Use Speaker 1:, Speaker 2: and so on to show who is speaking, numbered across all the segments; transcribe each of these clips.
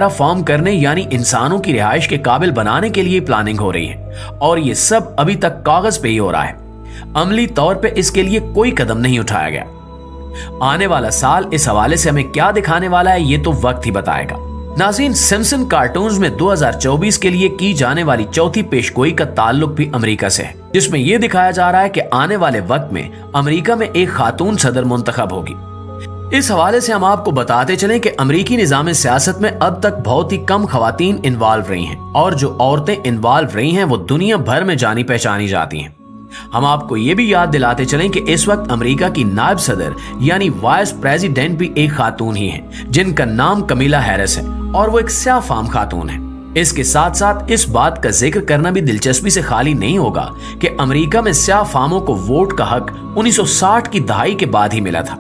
Speaker 1: Form करने यानी इंसानों की रिहाइश के काबिल बनाने के लिए प्लानिंग हो रही है और ये सब अभी तक कागज पे ही हो रहा है। अमली तौर पे इसके लिए कोई कदम नहीं उठाया गया। आने वाला साल इस हवाले से हमें क्या दिखाने वाला है ये तो वक्त ही बताएगा। नाज़रीन, सिम्पसन कार्टून्स में 2024 के लिए की जाने वाली चौथी पेशगोई का ताल्लुक भी अमेरिका से है, जिसमें यह दिखाया जा रहा है कि आने वाले वक्त में अमेरिका में एक खातून सदर मुंतखब होगी। इस हवाले से हम आपको बताते चलें कि अमेरिकी निज़ाम सियासत में अब तक बहुत ही कम खवातीन इन्वॉल्व रही हैं और जो औरतें इन्वॉल्व रही हैं वो दुनिया भर में जानी पहचानी जाती हैं। हम आपको ये भी याद दिलाते चलें कि इस वक्त अमेरिका की नायब सदर यानी वाइस प्रेसिडेंट भी एक खातून ही है, जिनका नाम कमीला हैरिस है और वो एक स्याह फाम खातून है। इसके साथ साथ इस बात का जिक्र करना भी दिलचस्पी से खाली नहीं होगा कि अमेरिका में स्याह फामों को वोट का हक 1960 की दहाई के बाद ही मिला था।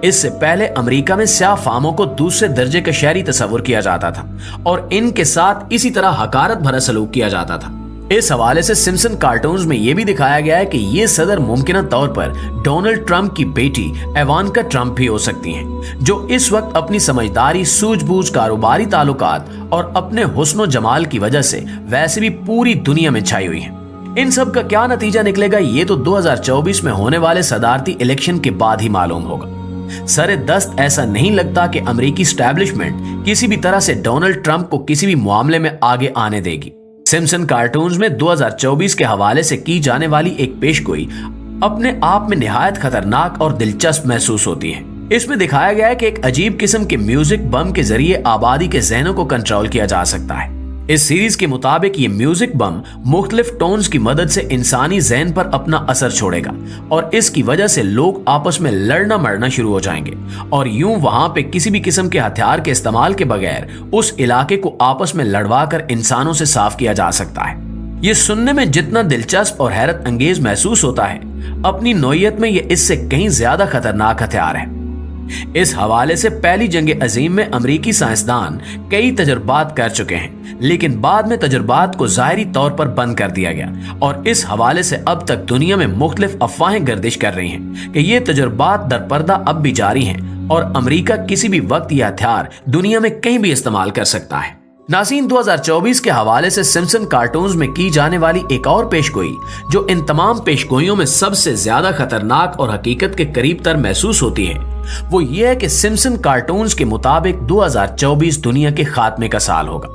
Speaker 1: इससे पहले अमेरिका में स्याह फामों को दूसरे दर्जे का शहरी तस्वुर किया जाता था और इनके साथ इसी तरह हकारत भरा सलूक किया जाता था। इस हवाले से सिम्पसन कार्टून्स में यह भी दिखाया गया है कि ये सदर मुमकिन तौर पर डोनाल्ड ट्रंप की बेटी इवांका ट्रंप भी हो सकती हैं, जो इस वक्त अपनी समझदारी, सूझबूझ, कारोबारी ताल्लुकात और अपने हुस्न जमाल की वजह से वैसे भी पूरी दुनिया में छाई हुई हैं। इन सब का क्या नतीजा निकलेगा ये तो 2024 में होने वाले सदारती इलेक्शन के बाद ही मालूम होगा। सरे दस्त ऐसा नहीं लगता कि अमेरिकी एस्टैब्लिशमेंट किसी भी तरह से डोनाल्ड ट्रंप को किसी भी मामले में आगे आने देगी। सिम्पसन कार्टून्स में 2024 के हवाले से की जाने वाली एक पेशगोई अपने आप में निहायत खतरनाक और दिलचस्प महसूस होती है। इसमें दिखाया गया है कि एक अजीब किस्म के म्यूजिक बम के जरिए आबादी के जहनों को कंट्रोल किया जा सकता है। इस सीरीज के मुताबिक ये म्यूजिक बम मुख्तलिफ टोन्स की मदद से इंसानी ज़हन पर अपना असर छोड़ेगा और इसकी वजह से लोग आपस में लड़ना मरना शुरू हो जाएंगे और यूं वहां पे किसी भी किस्म के हथियार के इस्तेमाल के बगैर उस इलाके को आपस में लड़वा कर इंसानों से साफ किया जा सकता है। ये सुनने में जितना दिलचस्प और हैरत अंगेज महसूस होता है, अपनी नौइयत में ये इससे कहीं ज्यादा खतरनाक हथियार है। इस हवाले से पहली जंग अजीम में अमेरिकी साइंसदान कई तजुर्बात कर चुके हैं, लेकिन बाद में तजुर्बात को ज़ाहिरी तौर पर बंद कर दिया गया और इस हवाले से अब तक दुनिया में मुख्तलिफ अफवाहें गर्दिश कर रही हैं कि ये तजुर्बात दरपर्दा अब भी जारी हैं और अमेरिका किसी भी वक्त यह हथियार दुनिया में कहीं भी इस्तेमाल कर सकता है। नाज़रीन, 2024 के हवाले से सिम्पसन कार्टून्स में की जाने वाली एक और पेशगोई जो इन तमाम पेशगोइयों में सबसे ज्यादा खतरनाक और हकीकत के करीब तर महसूस होती है वो ये है कि सिम्पसन कार्टून्स के मुताबिक 2024 दुनिया के खात्मे का साल होगा।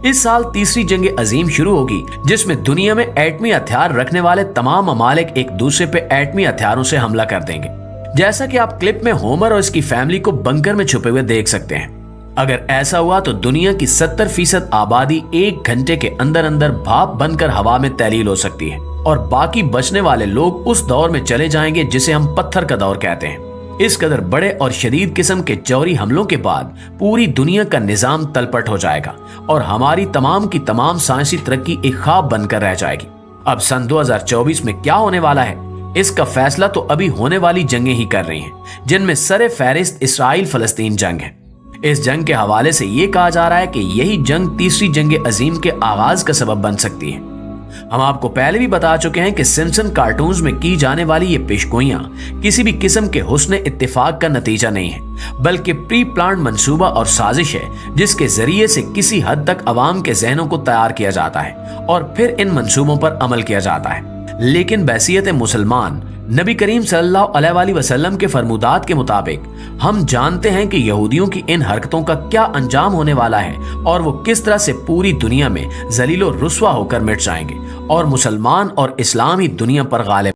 Speaker 1: इस साल तीसरी जंग अजीम शुरू होगी, जिसमें दुनिया में एटमी हथियार रखने वाले तमाम ममालिक एक दूसरे पे एटमी हथियारों से हमला कर देंगे। जैसा कि आप क्लिप में होमर और इसकी फैमिली को बंकर में छुपे हुए देख सकते हैं। अगर ऐसा हुआ तो दुनिया की 70% आबादी 1 घंटे के अंदर अंदर भाप बनकर हवा में तैलील हो सकती है और बाकी बचने वाले लोग उस दौर में चले जाएंगे जिसे हम पत्थर का दौर कहते हैं। इस कदर बड़े और शदीद किस्म के जौहरी हमलों के बाद पूरी दुनिया का निजाम तलपट हो जाएगा और हमारी तमाम की तमाम साइंसी तरक्की एक ख्वाब बनकर रह जाएगी। अब सन 2024 में क्या होने वाला है, इसका फैसला तो अभी होने वाली जंगें ही कर रही हैं, जिनमें सरे फहरिस्त इसराइल फलस्तीन जंग है। इस जंग के हवाले से ये कहा जा रहा है कि यही जंग तीसरी जंग अजीम के आगाज का सबब बन सकती है। हम आपको पहले भी बता चुके हैं कि सिम्पसन कार्टून्स में की जाने वाली ये पेशगोइयां किसी भी किस्म के हुस्न इत्तेफाक का नतीजा नहीं है, बल्कि प्री प्लान मंसूबा और साजिश है जिसके जरिए से किसी हद तक अवाम के जहनों को तैयार किया जाता है और फिर इन मंसूबों पर अमल किया जाता है। लेकिन बहसीयत मुसलमान नबी करीम सल्लल्लाहु अलैहि वसल्लम के फरमुदात के मुताबिक हम जानते हैं कि यहूदियों की इन हरकतों का क्या अंजाम होने वाला है और वो किस तरह से पूरी दुनिया में जलीलो रुस्वा होकर मिट जाएंगे और मुसलमान और इस्लाम ही दुनिया पर गालिब